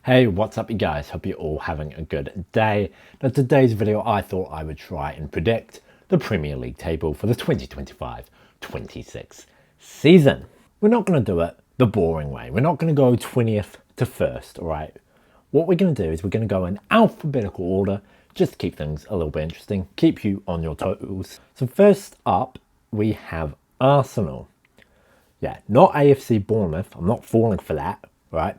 Hey, what's up you guys? Hope you're all having a good day. Now today's video I thought I would try and predict the Premier League table for the 2025-26 season. We're not going to do it the boring way. We're not going to go 20th to 1st, alright? What we're going to do is we're going to go in alphabetical order just to keep things a little bit interesting, keep you on your toes. So first up we have Arsenal. Yeah, not AFC Bournemouth. I'm not falling for that, right?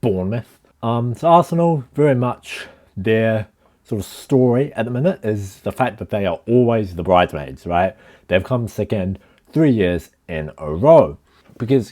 Bournemouth. So Arsenal, very much their sort of story at the minute is the fact that they are always the bridesmaids, right? They've come second 3 years in a row because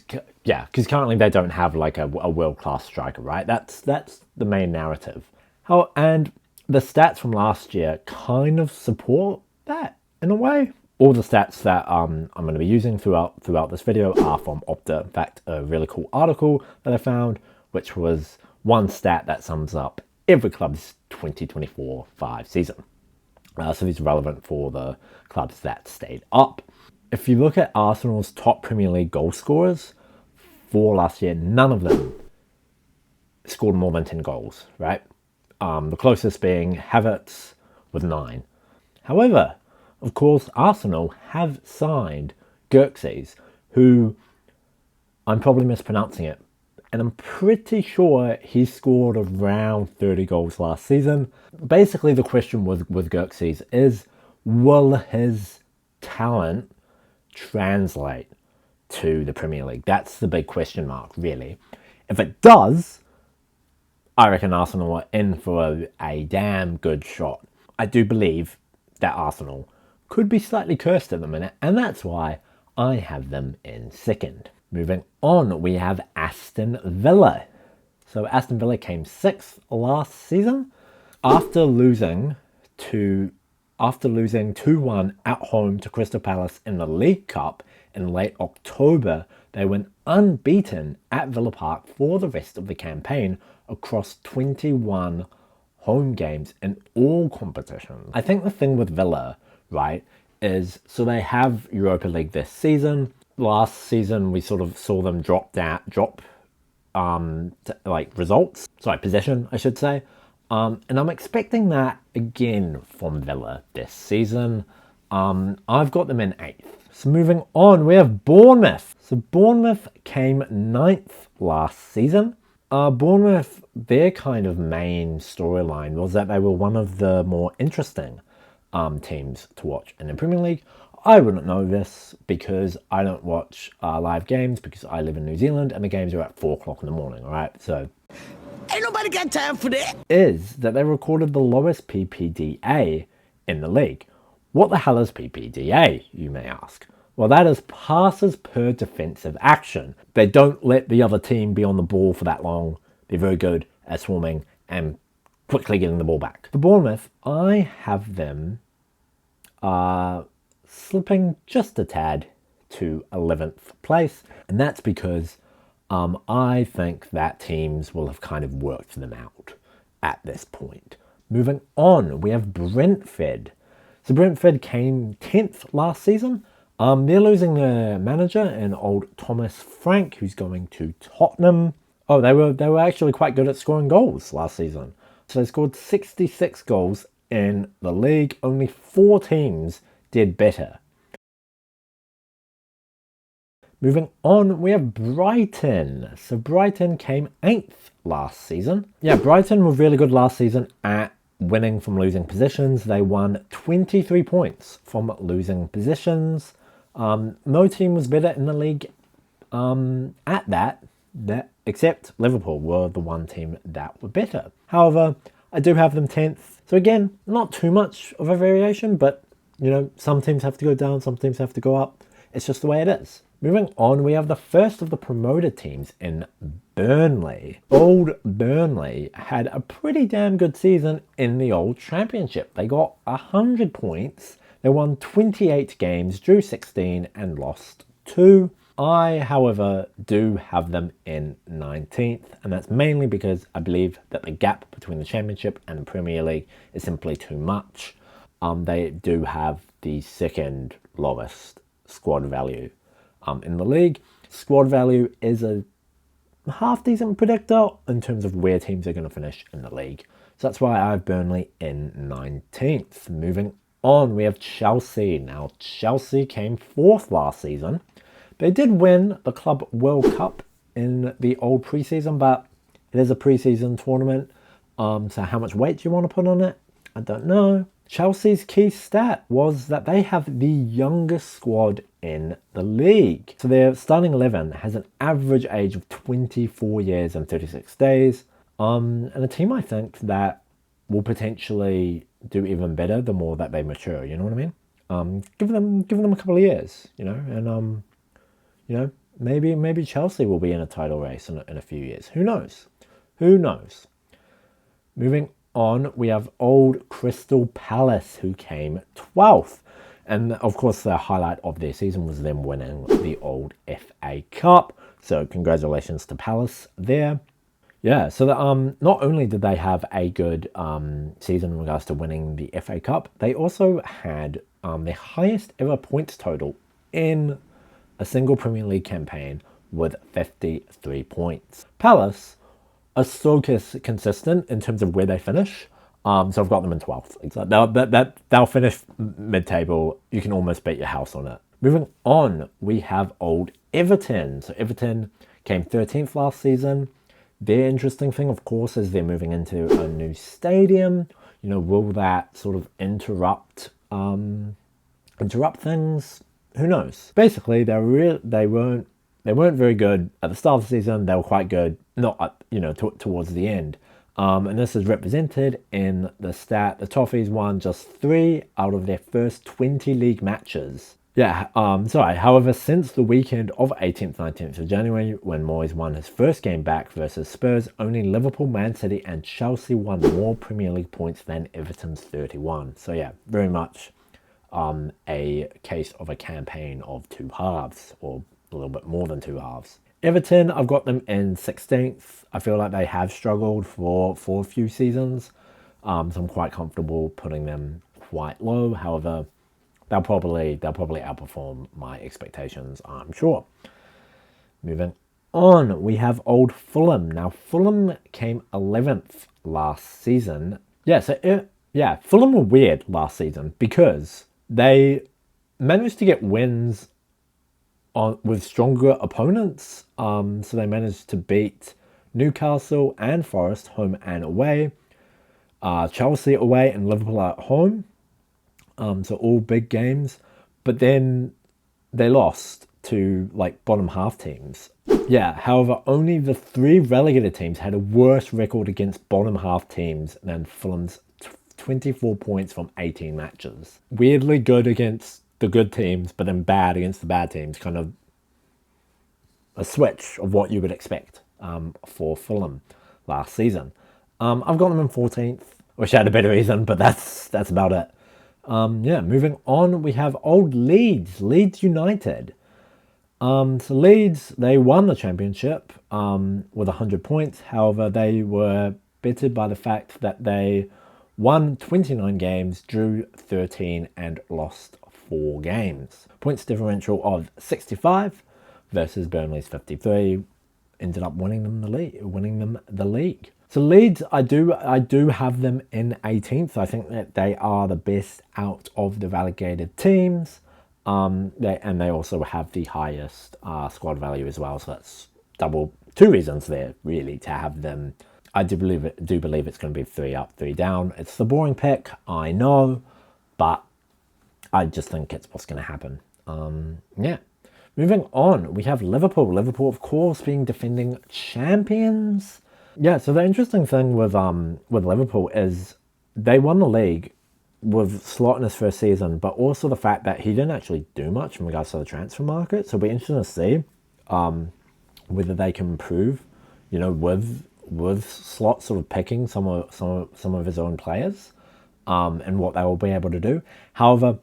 currently they don't have like a world-class striker, right? That's the main narrative. And the stats from last year kind of support that in a way. All the stats that I'm going to be using throughout this video are from Opta. In fact, a really cool article that I found, which was one stat that sums up every club's 2024-5 season. So these are relevant for the clubs that stayed up. If you look at Arsenal's top Premier League goal scorers for last year, none of them scored more than 10 goals, right? The closest being Havertz with 9. However, of course, Arsenal have signed Xerxes, who I'm probably mispronouncing it, and I'm pretty sure he scored around 30 goals last season. Basically, the question with Xerxes is, will his talent translate to the Premier League? That's the big question mark, really. If it does, I reckon Arsenal are in for a damn good shot. I do believe that Arsenal could be slightly cursed at the minute, and that's why I have them in second. Moving on, we have Aston Villa. So Aston Villa came 6th last season after losing 2-1 at home to Crystal Palace in the League Cup in late October. They went unbeaten at Villa Park for the rest of the campaign across 21 home games in all competitions. I think the thing with Villa, right, is so they have Europa League this season. Last season we sort of saw them drop possession, I should say. And I'm expecting that again from Villa this season. I've got them in 8th. So moving on, we have Bournemouth. So Bournemouth came 9th last season. Bournemouth, their kind of main storyline was that they were one of the more interesting teams to watch in the Premier League. I wouldn't know this because I don't watch live games because I live in New Zealand and the games are at 4 o'clock in the morning, alright? So, ain't nobody got time for that. Is that they recorded the lowest PPDA in the league. What the hell is PPDA, you may ask? Well, that is passes per defensive action. They don't let the other team be on the ball for that long. They're very good at swarming and quickly getting the ball back. For Bournemouth, I have them slipping just a tad to 11th place, and that's because I think that teams will have kind of worked them out at this point. Moving on, we have Brentford. So Brentford came 10th last season. They're losing their manager and old Thomas Frank, who's going to Tottenham. Oh, they were actually quite good at scoring goals last season. So they scored 66 goals in the league. Only 4 teams did better. Moving on, we have Brighton. So Brighton came 8th last season. Yeah, Brighton were really good last season at winning from losing positions. They won 23 points from losing positions. No team was better in the league at that except Liverpool were the one team that were better. However, I do have them 10th. So again, not too much of a variation, but you know, some teams have to go down, some teams have to go up. It's just the way it is. Moving on, we have the first of the promoted teams in Burnley. Old Burnley had a pretty damn good season in the old championship. They got 100 points. They won 28 games, drew 16 and lost 2. I, however, do have them in 19th, and that's mainly because I believe that the gap between the Championship and the Premier League is simply too much. They do have the second lowest squad value in the league. Squad value is a half decent predictor in terms of where teams are going to finish in the league. So that's why I have Burnley in 19th. Moving on, we have Chelsea. Now, Chelsea came 4th last season. They did win the Club World Cup in the old preseason, but it is a preseason tournament. So how much weight do you want to put on it? I don't know. Chelsea's key stat was that they have the youngest squad in the league. So their starting 11 has an average age of 24 years and 36 days. And a team I think that will potentially do even better the more that they mature, you know what I mean? Give them a couple of years, and maybe Chelsea will be in a title race in a few years. Who knows? Who knows? Moving on, we have old Crystal Palace, who came 12th. And of course, the highlight of their season was them winning the old FA Cup. So congratulations to Palace there. Yeah, so not only did they have a good season in regards to winning the FA Cup, they also had their highest ever points total in a single Premier League campaign with 53 points. Palace are so consistent in terms of where they finish. So I've got them in 12th. So they'll finish mid-table. You can almost bet your house on it. Moving on, we have old Everton. So Everton came 13th last season. Their interesting thing, of course, is they're moving into a new stadium. Will that sort of interrupt things? Who knows? Basically, they weren't very good at the start of the season. They were quite good, not towards the end. And this is represented in the stat. The Toffees won just 3 out of their first 20 league matches. However, since the weekend of 18th, 19th of January, when Moyes won his first game back versus Spurs, only Liverpool, Man City and Chelsea won more Premier League points than Everton's 31. So yeah, very much a case of a campaign of 2 halves, or a little bit more than 2 halves. Everton, I've got them in 16th. I feel like they have struggled for a few seasons. So I'm quite comfortable putting them quite low. However, they'll probably outperform my expectations, I'm sure. Moving on, we have old Fulham. Now, Fulham came 11th last season. Fulham were weird last season because they managed to get wins with stronger opponents. So they managed to beat Newcastle and Forest home and away, Chelsea away and Liverpool at home. So all big games, but then they lost to bottom half teams. However, only the 3 relegated teams had a worse record against bottom half teams than Fulham's 24 points from 18 matches. Weirdly good against the good teams, but then bad against the bad teams. Kind of a switch of what you would expect for Fulham last season. I've got them in 14th. Wish I had a better reason, but that's about it. Moving on, we have old Leeds United. So Leeds, they won the championship with 100 points. However, they were bittered by the fact that they won 29 games, drew 13, and lost 4 games. Points differential of 65 versus Burnley's 53 ended up winning them the league. So Leeds, I do have them in 18th. I think that they are the best out of the relegated teams. They also have the highest squad value as well. So that's 2 reasons there really to have them. I do believe it's going to be 3 up, 3 down. It's the boring pick, I know, but I just think it's what's going to happen. Moving on, we have Liverpool. Liverpool, of course, being defending champions. So the interesting thing with Liverpool is they won the league with Slot in his first season, but also the fact that he didn't actually do much in regards to the transfer market. So it'll be interesting to see whether they can improve, with Slot sort of picking some of his own players, and what they will be able to do. However,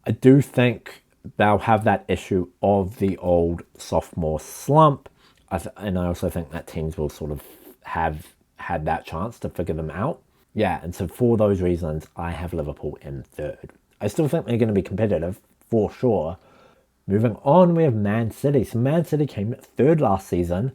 I do think they'll have that issue of the old sophomore slump, and I also think that teams will sort of have had that chance to figure them out. And so for those reasons, I have Liverpool in 3rd. I still think they're going to be competitive, for sure. Moving on, we have Man City. So Man City came 3rd last season.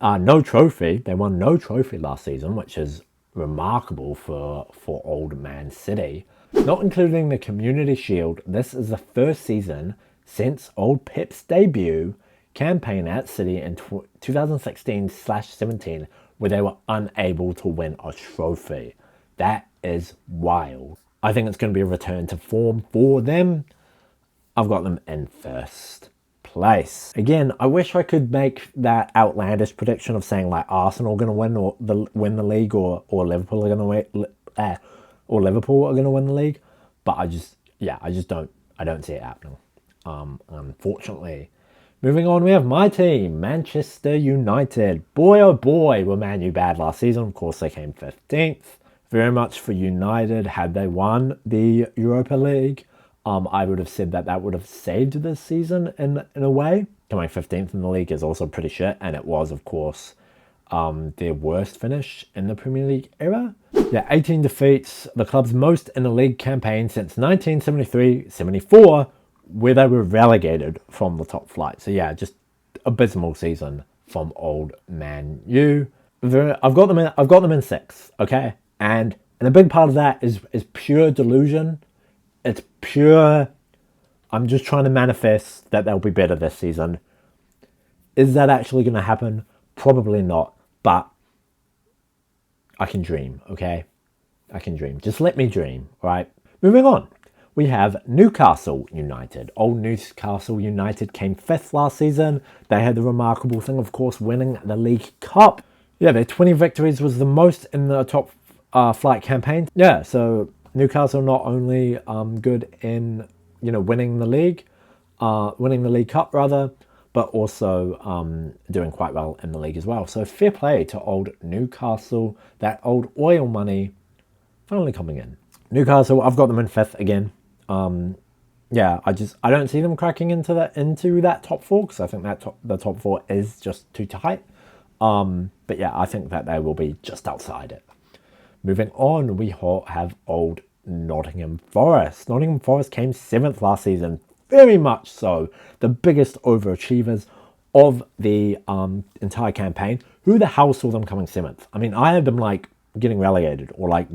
no trophy. They won no trophy last season, which is remarkable for old Man City. Not including the Community Shield, this is the first season since old Pep's debut campaign at City in 2016/17 where they were unable to win a trophy. That is wild. I think it's going to be a return to form for them. I've got them in first place. Again, I wish I could make that outlandish prediction of saying like Arsenal are going to win or win the league or Liverpool are going to win or Liverpool are going to win the league, but I just don't see it happening. Unfortunately. Moving on, we have my team, Manchester United. Boy, oh boy, were Man U bad last season. Of course, they came 15th. Very much for United. Had they won the Europa League, I would have said that would have saved this season in a way. Coming 15th in the league is also pretty shit, and it was, of course, their worst finish in the Premier League era. Yeah, 18 defeats, the club's most in a league campaign since 1973-74, where they were relegated from the top flight. So yeah, just abysmal season from old Man U. I've got them in 6th, okay? And a big part of that is pure delusion. It's pure, I'm just trying to manifest that they'll be better this season. Is that actually going to happen? Probably not, but I can dream, okay? I can dream. Just let me dream, all right? Moving on. We have Newcastle United. Old Newcastle United came 5th last season. They had the remarkable thing, of course, winning the League Cup. Yeah, their 20 victories was the most in the top flight campaign. Yeah, so Newcastle not only good in winning the League Cup rather, but also doing quite well in the league as well. So fair play to old Newcastle. That old oil money finally coming in. Newcastle, I've got them in 5th again. Yeah, I don't see them cracking into that top 4 because I think the top 4 is just too tight. But yeah, I think that they will be just outside it. Moving on, we have old Nottingham Forest. Nottingham Forest came 7th last season, very much so the biggest overachievers of the entire campaign. Who the hell saw them coming 7th? I mean, I had them like getting relegated or like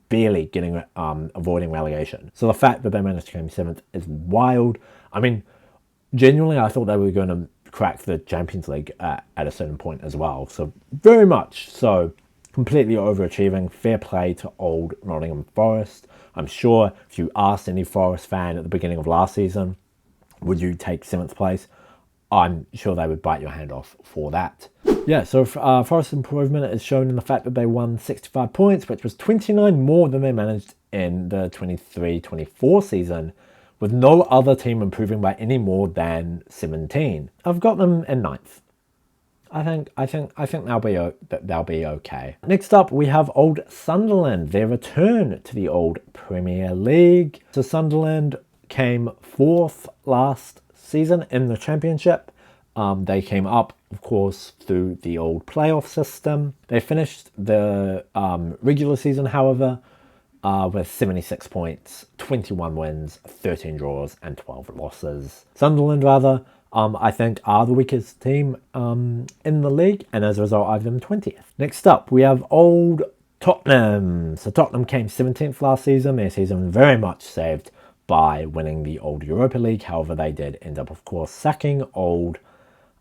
barely getting avoiding relegation. So the fact that they managed to come 7th is wild. I mean, genuinely, I thought they were going to crack the Champions League at a certain point as well. So very much so, completely overachieving. Fair play to old Nottingham Forest. I'm sure if you asked any Forest fan at the beginning of last season, would you take 7th place? I'm sure they would bite your hand off for that. Yeah, so Forest's improvement is shown in the fact that they won 65 points, which was 29 more than they managed in the 23-24 season, with no other team improving by any more than 17. I've got them in 9th. I think they'll be okay. Next up, we have old Sunderland, their return to the old Premier League. So Sunderland came 4th last season in the Championship. They came up, of course, through the old playoff system. They finished the regular season, however, with 76 points, 21 wins, 13 draws, and 12 losses. Sunderland, rather, I think are the weakest team in the league, and as a result, I have them 20th. Next up, we have old Tottenham. So Tottenham came 17th last season. Their season very much saved by winning the old Europa League. However, they did end up, of course, sacking old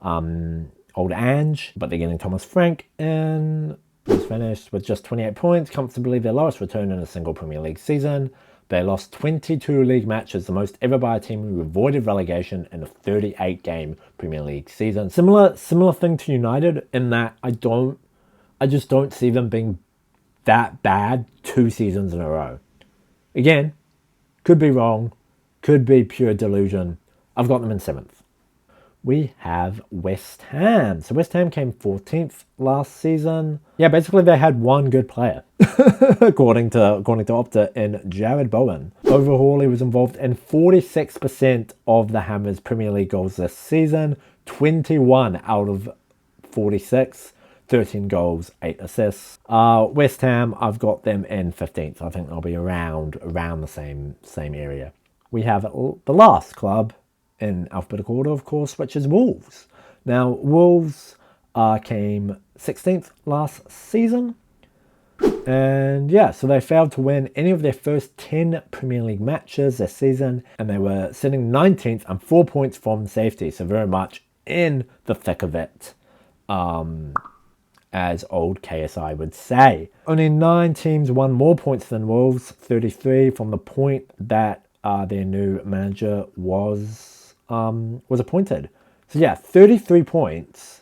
Ange, but they're getting Thomas Frank in. Was finished with just 28 points, comfortably their lowest return in a single Premier League season. They lost 22 league matches, the most ever by a team who avoided relegation in a 38-game Premier League season. Similar thing to United in that I just don't see them being that bad 2 seasons in a row. Again, could be wrong, could be pure delusion. I've got them in 7th. We have West Ham. So West Ham came 14th last season. Yeah, basically they had one good player, according to Opta, in Jared Bowen. Overall, he was involved in 46% of the Hammers' Premier League goals this season, 21 out of 46, 13 goals, 8 assists. West Ham, I've got them in 15th. I think they'll be around the same area. We have the last club in alphabetical order, of course, which is Wolves. Now, Wolves, came 16th last season. And yeah, so they failed to win any of their first 10 Premier League matches this season, and they were sitting 19th and 4 points from safety, so very much in the thick of it, as old KSI would say. Only 9 teams won more points than Wolves, 33, from the point that their new manager was appointed. So yeah, 33 points.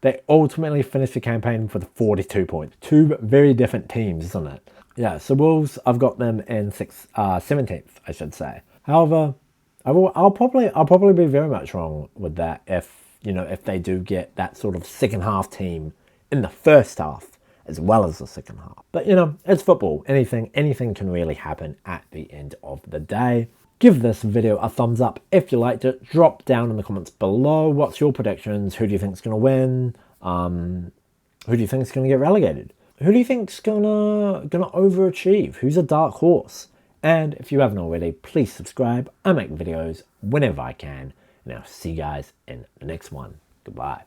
They ultimately finished the campaign with 42 points. Two very different teams, isn't it? Yeah, so Wolves, I've got them in 17th, I should say. However, I'll probably be very much wrong with that if they do get that sort of second half team in the first half as well as the second half. But it's football. Anything can really happen at the end of the day. Give this video a thumbs up if you liked it. Drop down in the comments below. What's your predictions? Who do you think is going to win? Who do you think is going to get relegated? Who do you think is gonna overachieve? Who's a dark horse? And if you haven't already, please subscribe. I make videos whenever I can. And I'll see you guys in the next one. Goodbye.